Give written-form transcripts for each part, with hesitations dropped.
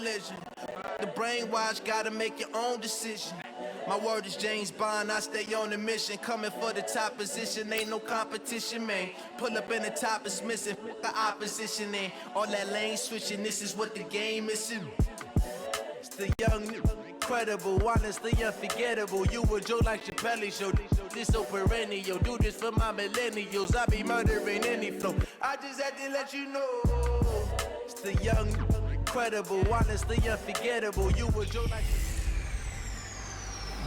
legend. The brainwash, gotta make your own decision. My word is James Bond, I stay on the mission. Coming for the top position, ain't no competition, man. Pull up in the top is missing, the opposition, man. All that lane switching, this is what the game is. It's the young, incredible, honestly unforgettable. You a joke like your belly show. This so perennial, do this for my millennials. I be murdering any flow. I just had to let you know. It's the young, incredible, honestly unforgettable. You a joke like.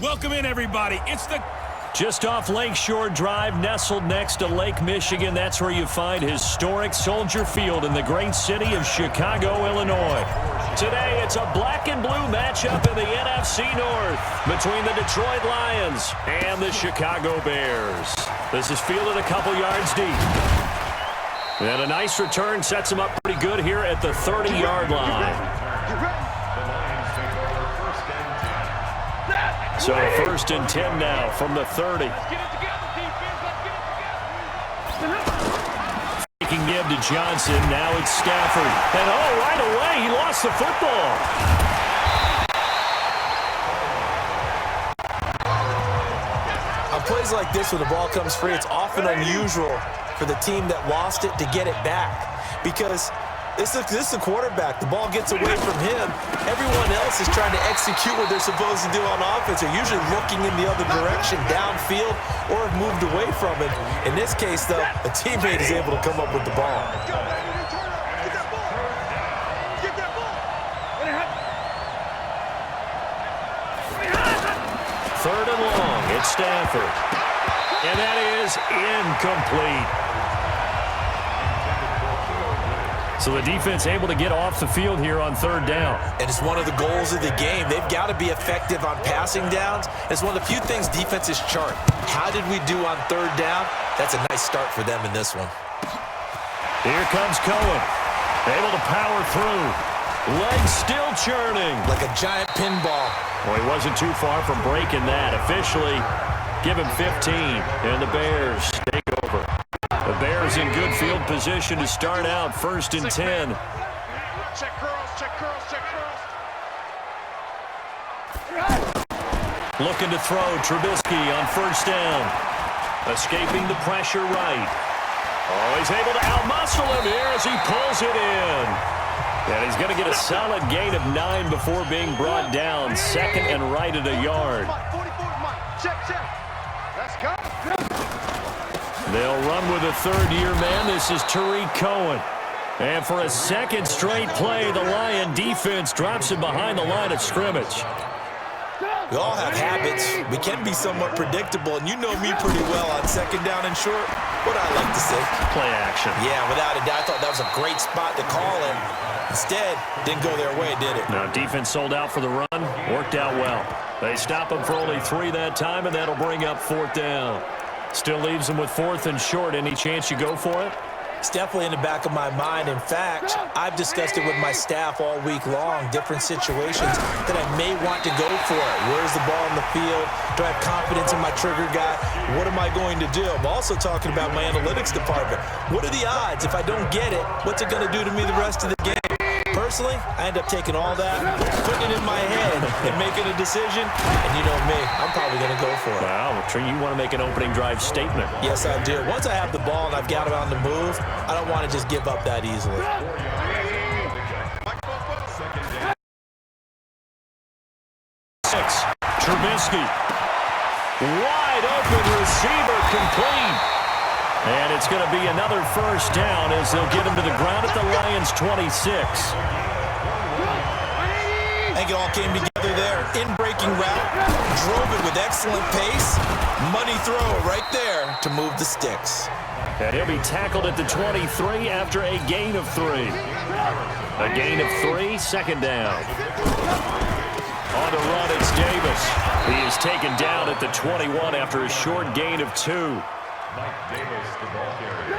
Welcome in, everybody. It's the just off Lakeshore Drive, nestled next to Lake Michigan. That's where you find historic Soldier Field in the great city of Chicago, Illinois. Today, it's a black and blue matchup in the NFC North between the Detroit Lions and the Chicago Bears. This is fielded a couple yards deep. And a nice return sets him up pretty good here at the 30-yard line. So first and 10 now from the 30. Taking give to Johnson. Now it's Stafford. And right away, he lost the football. On plays like this where the ball comes free, it's often unusual for the team that lost it to get it back. Because this is the quarterback. The ball gets away from him. Everyone else is trying to execute what they're supposed to do on offense. They're usually looking in the other direction, downfield, or have moved away from it. In this case, though, a teammate is able to come up with the ball. Third and long. It's Stafford. And that is incomplete. So the defense able to get off the field here on third down. And it's one of the goals of the game. They've got to be effective on passing downs. It's one of the few things defenses chart. How did we do on third down? That's a nice start for them in this one. Here comes Cohen. Able to power through. Legs still churning. Like a giant pinball. Well, he wasn't too far from breaking that. Officially, give him 15. And the Bears take over. The Bears in good field position to start out first and 10. Check curls, check curls, check curls. Looking to throw Trubisky on first down. Escaping the pressure right. Oh, he's able to outmuscle him here as he pulls it in. And he's going to get a solid gain of 9 before being brought down. Second and right at a yard. Check, check. Let's go. They'll run with a third-year man. This is Tariq Cohen. And for a second straight play, the Lion defense drops him behind the line of scrimmage. We all have habits. We can be somewhat predictable, and you know me pretty well on second down and short. What I like to say? Play action. Yeah, without a doubt. I thought that was a great spot to call it. Instead, didn't go their way, did it? No, defense sold out for the run. Worked out well. They stop him for only 3 that time, and that'll bring up fourth down. Still leaves them with fourth and short. Any chance you go for it? It's definitely in the back of my mind. In fact, I've discussed it with my staff all week long, different situations that I may want to go for it. Where's the ball in the field? Do I have confidence in my trigger guy? What am I going to do? I'm also talking about my analytics department. What are the odds? If I don't get it, what's it going to do to me the rest of the game? Personally, I end up taking all that, putting it in my head, and making a decision. And you know me, I'm probably going to go for it. Wow, you want to make an opening drive statement. Yes, I do. Once I have the ball and I've got it on the move, I don't want to just give up that easily. Trubisky. Wide open receiver complete. And it's going to be another first down as they'll get him to the ground at the Lions' 26. I think it all came together there. In-breaking route, drove it with excellent pace. Money throw right there to move the sticks. And he'll be tackled at the 23 after a gain of 3. A gain of 3, second down. On the run, it's Davis. He is taken down at the 21 after a short gain of 2.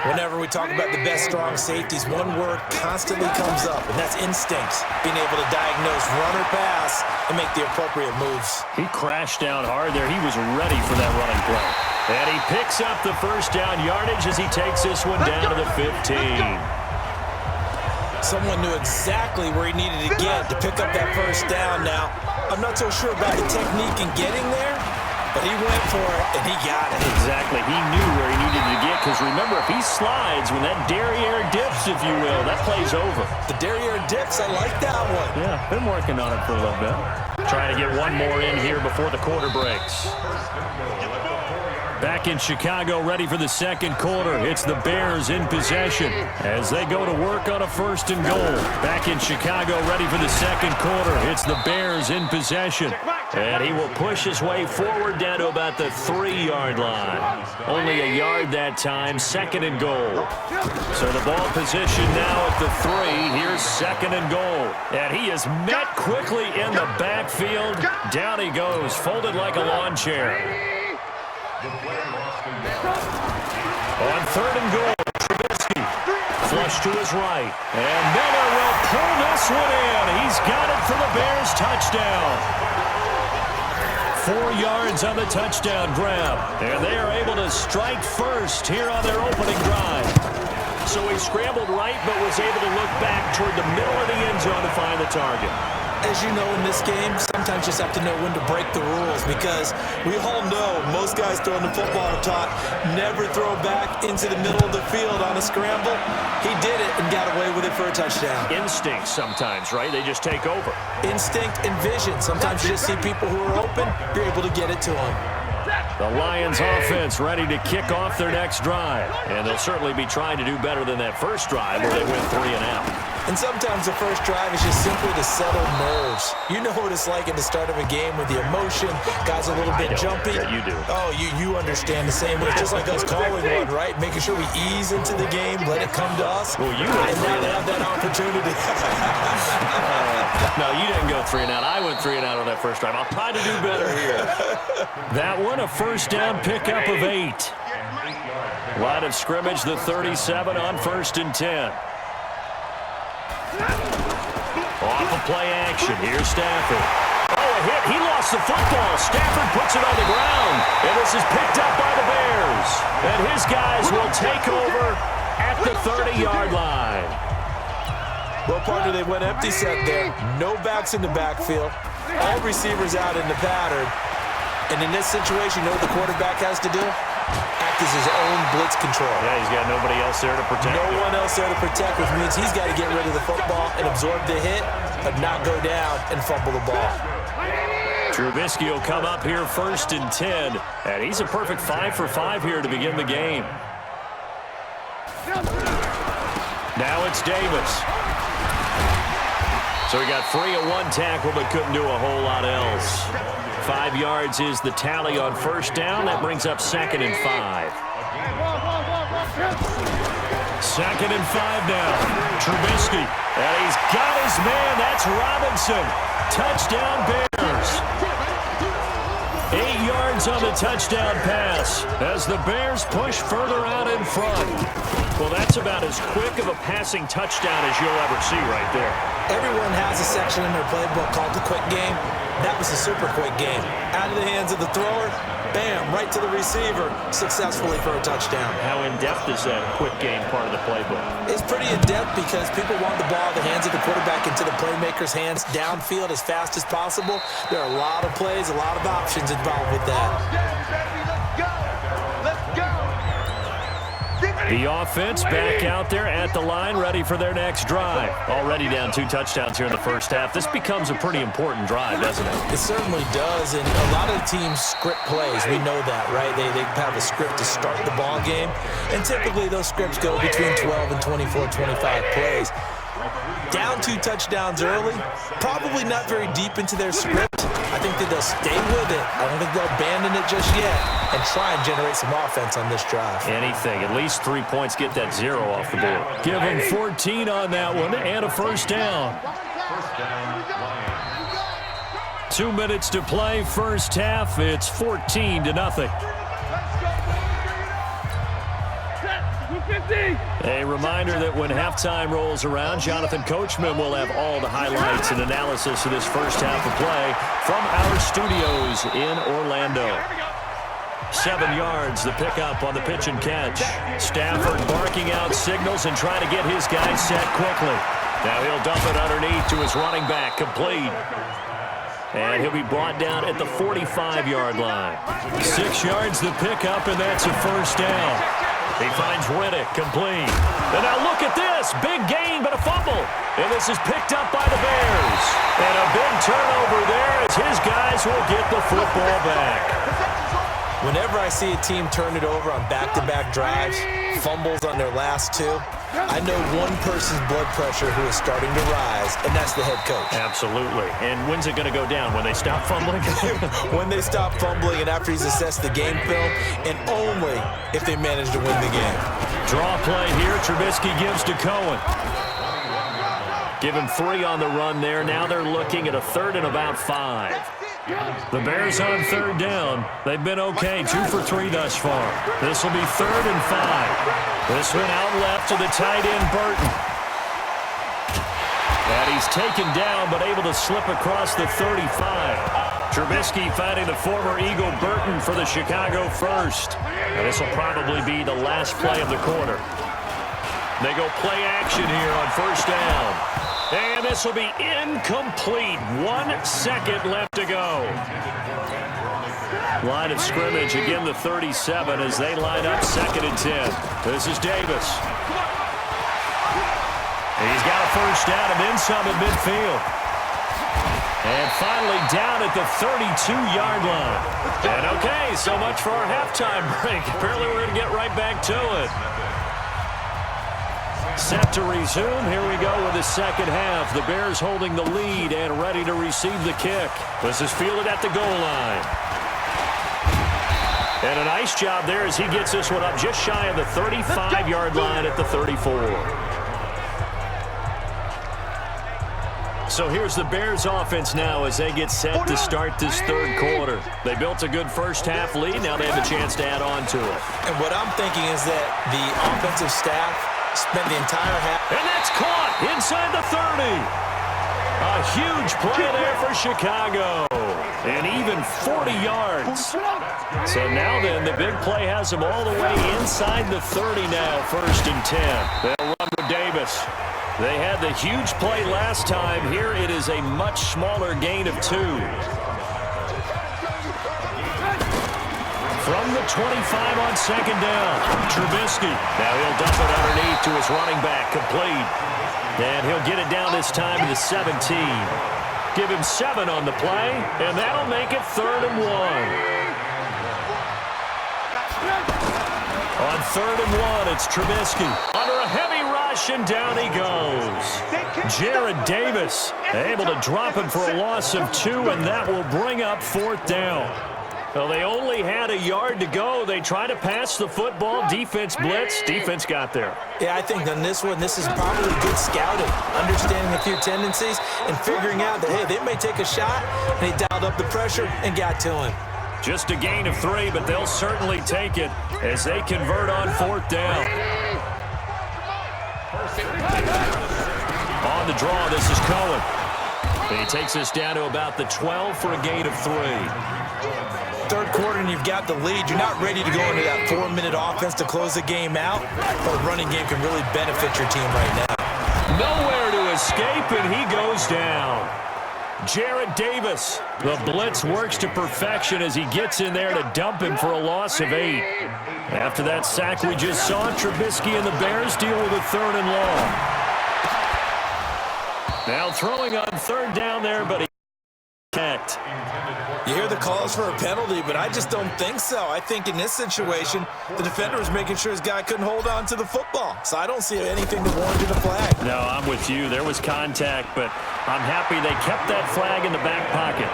Whenever we talk about the best strong safeties, one word constantly comes up, and that's instincts. Being able to diagnose run or pass and make the appropriate moves. He crashed down hard there. He was ready for that running play. And he picks up the first down yardage as he takes this one down to the 15. Someone knew exactly where he needed to get to pick up that first down. Now, I'm not so sure about the technique in getting there, but he went for it, and he got it. Exactly. He knew where he needed to get, because remember, if he slides, when that derriere dips, if you will, that play's over. The derriere dips, I like that one. Yeah, been working on it for a little bit. Trying to get one more in here before the quarter breaks. Back in Chicago, ready for the second quarter. It's the Bears in possession as they go to work on a 1st and goal. Back in Chicago, ready for the second quarter. It's the Bears in possession. And he will push his way forward down to about the 3-yard line. Only a yard that time, 2nd and goal. So the ball position now at the 3. Here's 2nd and goal. And he is met quickly in the backfield. Down he goes, folded like a lawn chair. On 3rd and goal, Trubisky flush to his right. And Miller will pull this one in. He's got it for the Bears touchdown. 4 yards on the touchdown grab. And they are able to strike first here on their opening drive. So he scrambled right, but was able to look back toward the middle of the end zone to find the target. As you know, in this game, sometimes you just have to know when to break the rules, because we all know most guys throwing the football are taught never throw back into the middle of the field on a scramble. He did it and got away with it for a touchdown. Instinct sometimes, right? They just take over. Instinct and vision. Sometimes you just see people who are open, you're able to get it to them. The Lions offense ready to kick off their next drive. And they'll certainly be trying to do better than that first drive where they went 3 and out. And sometimes the first drive is just simply to settle nerves. You know what it's like at the start of a game with the emotion. Guys a little bit jumpy. Yeah, you do. Oh, you understand the same way. It's just like us calling one, right? Making sure we ease into the game, let it come to us. Well, you and now they have that opportunity. No, you didn't go 3 and out. I went 3 and out on that first drive. I'll try to do better here. That one, a first down pickup of 8. Line of scrimmage, the 37 on 1st and 10. Off of play action. Here's Stafford. Oh, a hit. He lost the football. Stafford puts it on the ground. And this is picked up by the Bears. And his guys will take over at the 30-yard line. Well, partner, they went empty set there. No backs in the backfield. All receivers out in the pattern. And in this situation, you know what the quarterback has to do? Act as his own blitz control. Yeah, he's got nobody else there to protect. No one else there to protect, which means he's got to get rid of the football and absorb the hit, but not go down and fumble the ball. Trubisky will come up here 1st and 10, and he's a perfect 5 for 5 here to begin the game. Now it's Davis. So he got free at 1 tackle, but couldn't do a whole lot else. 5 yards is the tally on first down. That brings up 2nd and 5. 2nd and 5 now. Trubisky. And he's got his man. That's Robinson. Touchdown Bears. 8 yards on the touchdown pass as the Bears push further out in front. Well, that's about as quick of a passing touchdown as you'll ever see right there. Everyone has a section in their playbook called the quick game. That was a super quick game. Out of the hands of the thrower, bam, right to the receiver, successfully for a touchdown. How in-depth is that quick game part of the playbook? It's pretty in-depth because people want the ball in the hands of the quarterback into the playmaker's hands downfield as fast as possible. There are a lot of plays, a lot of options involved with that. The offense back out there at the line, ready for their next drive. Already down 2 touchdowns here in the first half. This becomes a pretty important drive, doesn't it? It certainly does, and a lot of the teams script plays. We know that, right? They have a script to start the ball game, and typically those scripts go between 12 and 24, 25 plays. Down 2 touchdowns early, probably not very deep into their script. I think that they'll stay with it. I don't think they'll abandon it just yet and try and generate some offense on this drive. Anything. At least 3 points, get that 0 off the board. Give them 14 on that one and a first down. 2 minutes to play, first half. It's 14-0. A reminder that when halftime rolls around, Jonathan Coachman will have all the highlights and analysis of this first half of play from our studios in Orlando. 7 yards, the pickup on the pitch and catch. Stafford barking out signals and trying to get his guys set quickly. Now he'll dump it underneath to his running back, complete. And he'll be brought down at the 45-yard line. 6 yards the pickup, and that's a first down. He finds Riddick, complete. And now look at this. Big gain, but a fumble. And this is picked up by the Bears. And a big turnover there as his guys will get the football back. Whenever I see a team turn it over on back-to-back drives, fumbles on their last two, I know one person's blood pressure who is starting to rise, and that's the head coach. Absolutely. And when's it going to go down? When they stop fumbling? When they stop fumbling and after he's assessed the game film, and only if they manage to win the game. Draw play here. Trubisky gives to Cohen. Give him 3 on the run there. Now they're looking at a 3rd and about 5. The Bears on 3rd down. They've been okay, 2 for 3 thus far. This will be 3rd and 5. This one out left to the tight end, Burton. And he's taken down, but able to slip across the 35. Trubisky finding the former Eagle Burton for the Chicago first. And this will probably be the last play of the quarter. They go play action here on 1st down. And this will be incomplete. 1 second left to go. Line of scrimmage, again the 37 as they line up 2nd and 10. This is Davis. He's got a first down and then some at midfield. And finally down at the 32-yard line. And okay, so much for our halftime break. Apparently we're going to get right back to it. Set to resume. Here we go with the second half. The Bears holding the lead and ready to receive the kick. This is fielded at the goal line. And a nice job there as he gets this one up just shy of the 35-yard line at the 34. So here's the Bears offense now as they get set to start this 3rd quarter. They built a good first half lead. Now they have a chance to add on to it. And what I'm thinking is that the offensive staff spent the entire half. And that's caught inside the 30. A huge play there for Chicago. And even 40 yards. So now then, the big play has them all the way inside the 30 now, 1st and 10. They'll run with Davis. They had the huge play last time. Here it is a much smaller gain of 2. From the 25 on 2nd down, Trubisky. Now he'll dump it underneath to his running back, complete. And he'll get it down this time to the 17. Give him 7 on the play, and that'll make it 3rd and 1. On 3rd and 1, it's Trubisky. Under a heavy rush, and down he goes. Jared Davis able to drop him for a loss of 2, and that will bring up 4th down. Well, they only had a yard to go. They tried to pass the football. Defense blitz. Defense got there. Yeah, I think on this one, this is probably good scouting, understanding a few tendencies, and figuring out that, hey, they may take a shot, and they dialed up the pressure and got to him. Just a gain of 3, but they'll certainly take it as they convert on 4th down. On the draw, this is Cohen. He takes us down to about the 12 for a gain of 3. 3rd quarter and you've got the lead. You're not ready to go into that 4-minute offense to close the game out. But a running game can really benefit your team right now. Nowhere to escape, and he goes down. Jared Davis. The blitz works to perfection as he gets in there to dump him for a loss of 8. After that sack we just saw, Trubisky and the Bears deal with a 3rd and long. Now throwing on 3rd down there, but he can't. You hear the calls for a penalty, but I just don't think so. I think in this situation, the defender was making sure his guy couldn't hold on to the football. So I don't see anything that warranted a flag. No, I'm with you. There was contact, but I'm happy they kept that flag in the back pocket.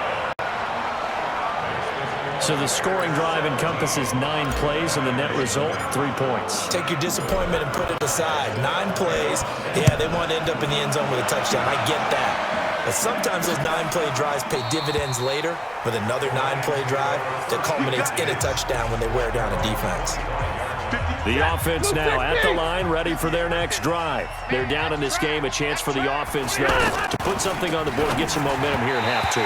So the scoring drive encompasses 9 plays, and the net result, 3 points. Take your disappointment and put it aside. 9 plays. Yeah, they want to end up in the end zone with a touchdown. I get that. But sometimes those 9-play drives pay dividends later with another 9-play drive that culminates in a touchdown when they wear down a defense. The offense now at the line, ready for their next drive. They're down in this game. A chance for the offense, though, to put something on the board, get some momentum here in half 2.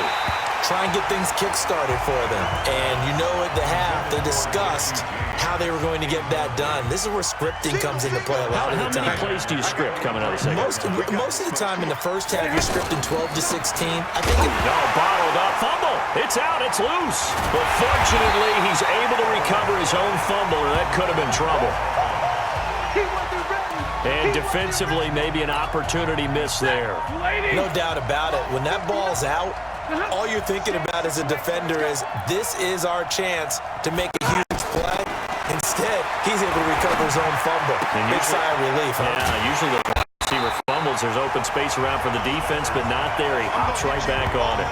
try and get things kick-started for them. And you know at the half, they discussed how they were going to get that done. This is where scripting comes into play a lot of the time. How many plays do you script coming out of the second? Most of the time in the first half, you're scripting 12 to 16. I think bottled up. Fumble. It's out. It's loose. But fortunately, he's able to recover his own fumble, or that could have been trouble. And defensively, maybe an opportunity miss there. No doubt about it. When that ball's out, all you're thinking about as a defender is, this is our chance to make a huge play. Instead, he's able to recover his own fumble. Big sigh of relief, huh? Yeah, usually the receiver fumbles. There's open space around for the defense, but not there. He hops right back on it.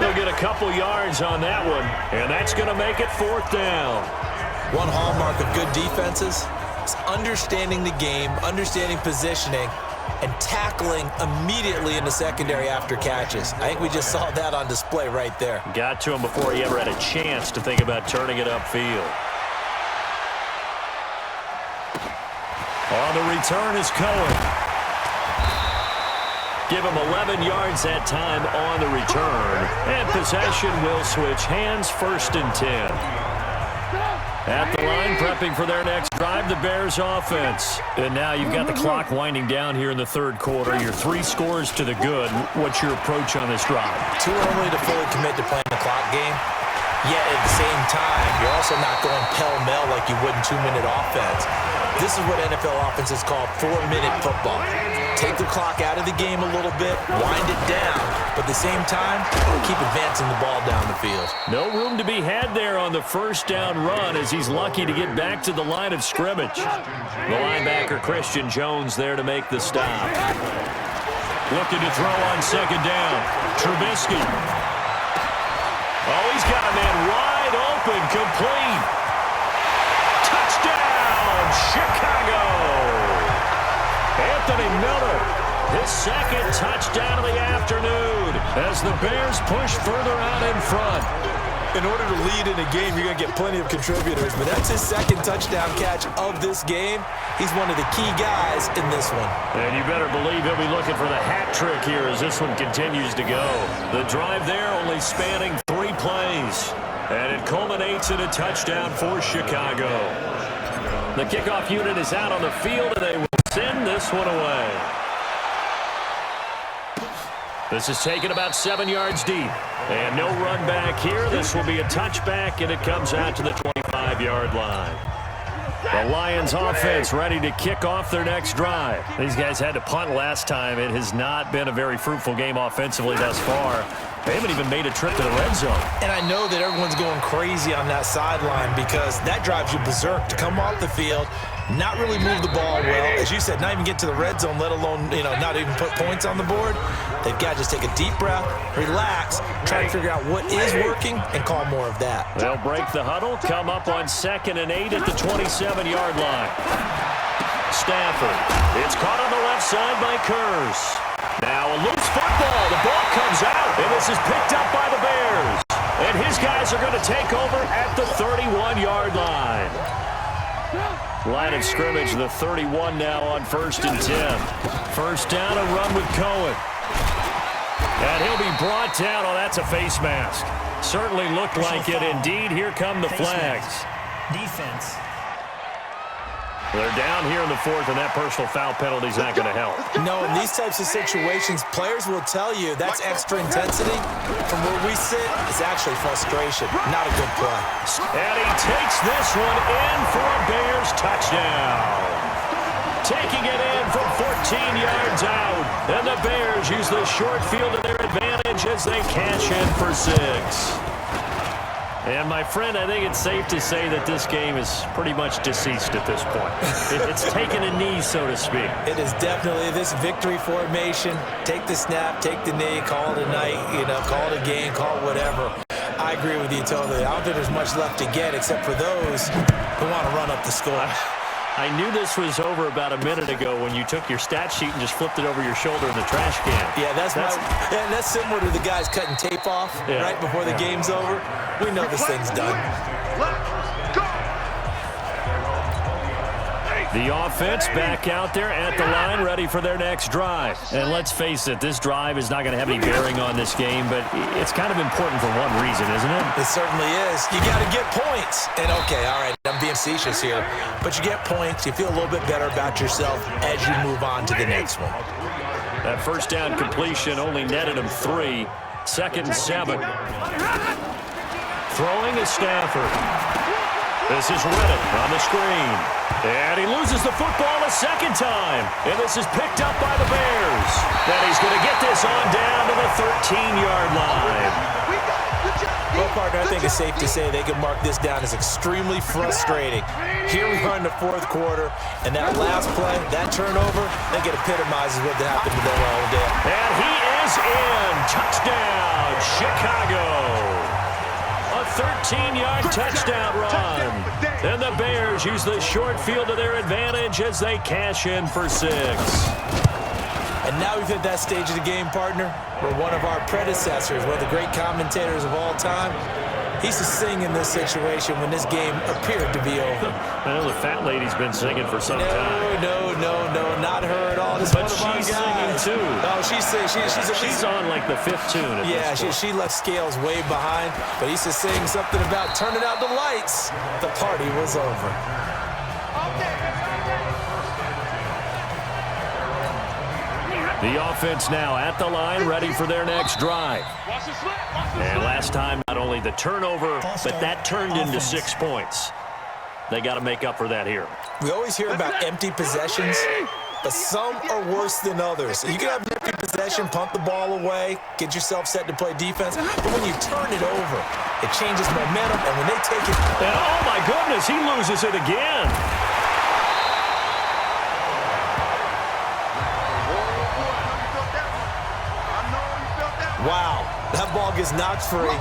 They'll get a couple yards on that one, and that's going to make it 4th down. One hallmark of good defenses is understanding the game, understanding positioning, and tackling immediately in the secondary after catches. I think we just saw that on display right there. Got to him before he ever had a chance to think about turning it upfield. On the return is Cohen. Give him 11 yards that time on the return. And possession will switch hands, 1st and 10. At the line, prepping for their next drive, the Bears offense. And now you've got the clock winding down here in the 3rd quarter. You're 3 scores to the good. What's your approach on this drive? Too early to fully commit to playing the clock game. Yet at the same time, you're also not going pell-mell like you would in 2-minute offense. This is what NFL offenses call 4-minute football. Take the clock out of the game a little bit, wind it down, but at the same time, keep advancing the ball down the field. No room to be had there on the 1st down run as he's lucky to get back to the line of scrimmage. The linebacker, Christian Jones, there to make the stop. Looking to throw on 2nd down. Trubisky. Oh, he's got a man wide open, complete. Touchdown, Chicago. Anthony Miller, his 2nd touchdown of the afternoon as the Bears push further out in front. In order to lead in a game, you're going to get plenty of contributors, but that's his 2nd touchdown catch of this game. He's one of the key guys in this one. And you better believe he'll be looking for the hat trick here as this one continues to go. The drive there only spanning 3 plays, and it culminates in a touchdown for Chicago. The kickoff unit is out on the field, and they will send this one away. This is taken about 7 yards deep. And no run back here. This will be a touchback, and it comes out to the 25-yard line. The Lions offense ready to kick off their next drive. These guys had to punt last time. It has not been a very fruitful game offensively thus far. They haven't even made a trip to the red zone. And I know that everyone's going crazy on that sideline because that drives you berserk to come off the field, not really move the ball well. As you said, not even get to the red zone, let alone, not even put points on the board. They've got to just take a deep breath, relax, try to figure out what is working, and call more of that. They'll break the huddle, come up on 2nd and 8 at the 27-yard line. Stafford. It's caught on the left side by Kurz. Now a loose football. The ball comes out, and this is picked up by the Bears. And his guys are going to take over at the 31-yard line. Line of scrimmage, the 31 now on 1st and 10. 1st down, a run with Cohen. And he'll be brought down. Oh, that's a face mask. Certainly looked like it. Indeed, here come the flags. Defense. They're down here in the 4th, and that personal foul penalty is not going to help. No, in these types of situations, players will tell you that's extra intensity. From where we sit, it's actually frustration. Not a good play. And he takes this one in for a Bears touchdown. Taking it in from 14 yards out. And the Bears use the short field to their advantage as they cash in for 6. And, my friend, I think it's safe to say that this game is pretty much deceased at this point. It's taken a knee, so to speak. It is definitely this victory formation. Take the snap, take the knee, call it a night, call it a game, call it whatever. I agree with you totally. I don't think there's much left to get except for those who want to run up the score. I knew this was over about a minute ago when you took your stat sheet and just flipped it over your shoulder in the trash can. Yeah, that's similar to the guys cutting tape off right before the game's over. We know this thing's done. The offense back out there at the line, ready for their next drive. And let's face it, this drive is not going to have any bearing on this game, but it's kind of important for one reason, isn't it? It certainly is. You got to get points. And, okay, all right, I'm being facetious here, but you get points. You feel a little bit better about yourself as you move on to the next one. That first down completion only netted him 3. 2nd and 7. Throwing is Stafford. This is Reddick on the screen. And he loses the football a second time. And this is picked up by the Bears. Then he's going to get this on down to the 13-yard line. Well, partner, I think it's safe to say they can mark this down as extremely frustrating. Here we are in the 4th quarter, and that last play, that turnover, I think it epitomizes what happened to them all day. And he is in. Touchdown, Chicago. A 13-yard touchdown run. And the Bears use the short field to their advantage as they cash in for 6. And now we've hit that stage of the game, partner, where one of our predecessors, one of the great commentators of all time, he used to sing in this situation when this game appeared to be over. I know the fat lady's been singing for some time. No, not her at all. This but one she's of our guys. singing, too. Oh, she's on, like, the 5th tune at this point. she left Scales way behind, but he used to sing something about turning out the lights. The party was over. The offense now at the line, ready for their next drive. And last time, not only the turnover, but that turned into 6 points. They got to make up for that here. We always hear about empty possessions, but some are worse than others. You can have an empty possession, pump the ball away, get yourself set to play defense, but when you turn it over, it changes momentum, and when they take it... And oh, my goodness, he loses it again. Wow, that ball gets knocked free,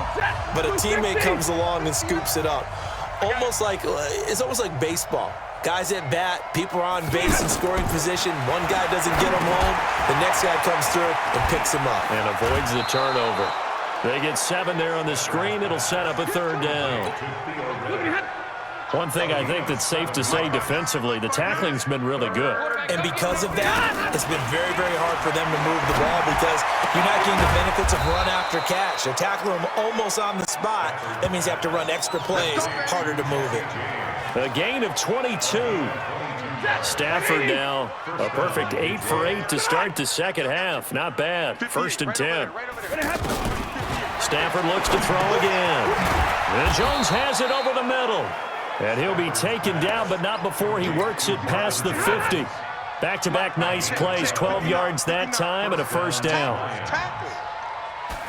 but a teammate comes along and scoops it up. It's almost like baseball. Guys at bat, people are on base in scoring position. One guy doesn't get him home, the next guy comes through and picks him up. And avoids the turnover. They get 7 there on the screen. It'll set up a 3rd down. One thing I think that's safe to say defensively, the tackling's been really good. And because of that, it's been very, very hard for them to move the ball because you're not getting the benefits of run after catch. They're tackling them almost on the spot. That means you have to run extra plays, harder to move it. A gain of 22. Stafford now a perfect 8 for 8 to start the second half. Not bad. 1st and 10. Stafford looks to throw again. And Jones has it over the middle. And he'll be taken down, but not before he works it past the 50. Back-to-back nice plays, 12 yards that time and a 1st down.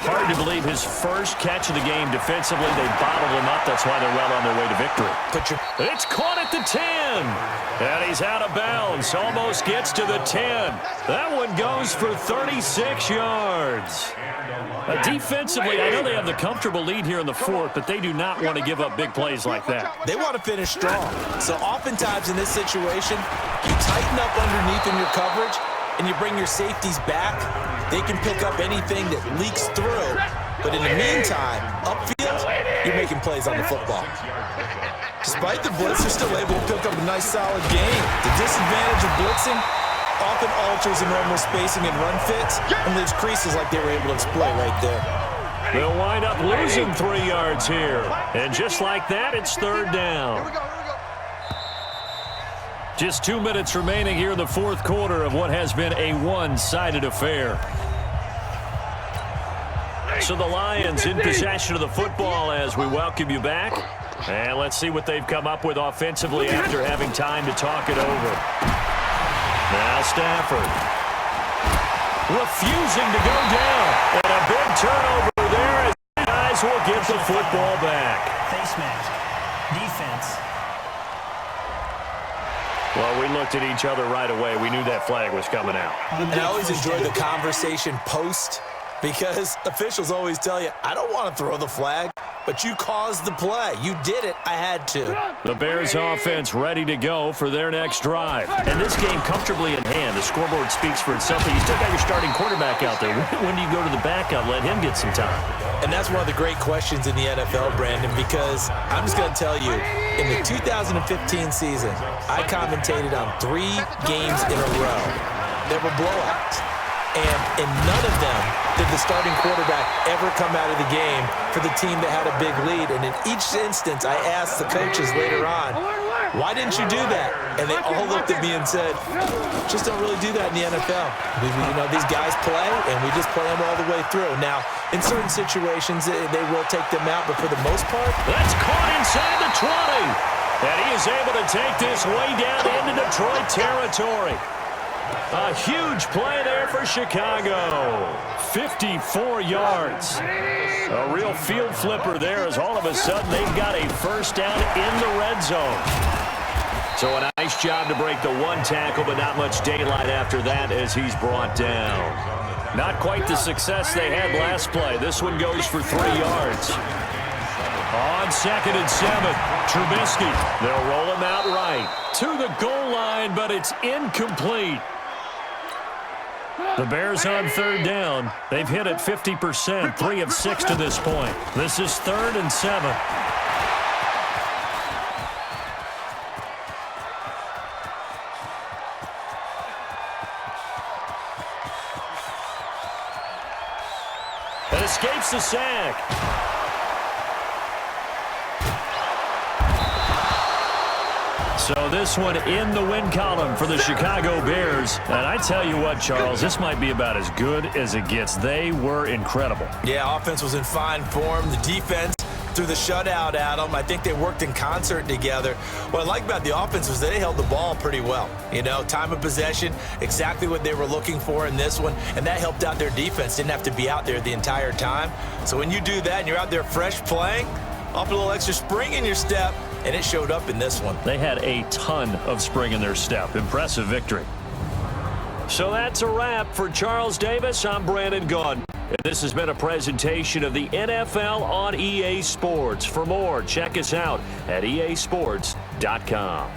Hard to believe his first catch of the game defensively. They bottled him up. That's why they're well on their way to victory. It's caught at the 10. And he's out of bounds. Almost gets to the 10. That one goes for 36 yards. Defensively, I know they have the comfortable lead here in the 4th, but they do not want to give up big plays like that. They want to finish strong. So oftentimes in this situation, you tighten up underneath in your coverage, and you bring your safeties back. They can pick up anything that leaks through. But in the meantime, upfield, you're making plays on the football. Despite the blitz, they're still able to pick up a nice, solid gain. The disadvantage of blitzing often alters the normal spacing and run fits and leaves creases like they were able to exploit right there. They'll wind up losing 3 yards here. And just like that, it's 3rd down. Just 2 minutes remaining here in the 4th quarter of what has been a one-sided affair. So the Lions in possession of the football as we welcome you back. And let's see what they've come up with offensively after having time to talk it over. Now Stafford refusing to go down. And a big turnover there as the guys will get the football back. Face mask. Defense. Well, we looked at each other right away. We knew that flag was coming out. And I always enjoy the conversation post because officials always tell you, I don't want to throw the flag. but you caused the play. You did it. I had to. The Bears offense ready to go for their next drive. And this game comfortably in hand. The scoreboard speaks for itself. You still got your starting quarterback out there. When do you go to the backup? Let him get some time. And that's one of the great questions in the NFL, Brandon, because I'm just going to tell you, in the 2015 season, I commentated on 3 games in a row. There were blowouts. And in none of them did the starting quarterback ever come out of the game for the team that had a big lead. And in each instance, I asked the coaches later on, why didn't you do that? And they all looked at me and said, just don't really do that in the NFL. These guys play, and we just play them all the way through. Now, in certain situations, they will take them out, but for the most part, that's caught inside the 20. And he is able to take this way down into Detroit territory. A huge play there for Chicago. 54 yards. A real field flipper there as all of a sudden they've got a first down in the red zone. So a nice job to break the 1 tackle, but not much daylight after that as he's brought down. Not quite the success they had last play. This one goes for 3 yards. On 2nd and 7, Trubisky. They'll roll him out right to the goal line, but it's incomplete. The Bears on 3rd down. They've hit it 50%, 3 of 6 to this point. This is 3rd and 7. And escapes the sack. So this one in the win column for the Chicago Bears. And I tell you what, Charles, this might be about as good as it gets. They were incredible. Yeah, offense was in fine form. The defense threw the shutout at them. I think they worked in concert together. What I like about the offense was they held the ball pretty well. Time of possession, exactly what they were looking for in this one. And that helped out their defense. Didn't have to be out there the entire time. So when you do that and you're out there fresh playing, off a little extra spring in your step, and it showed up in this one. They had a ton of spring in their step. Impressive victory. So that's a wrap for Charles Davis. I'm Brandon Gaudin. And this has been a presentation of the NFL on EA Sports. For more, check us out at easports.com.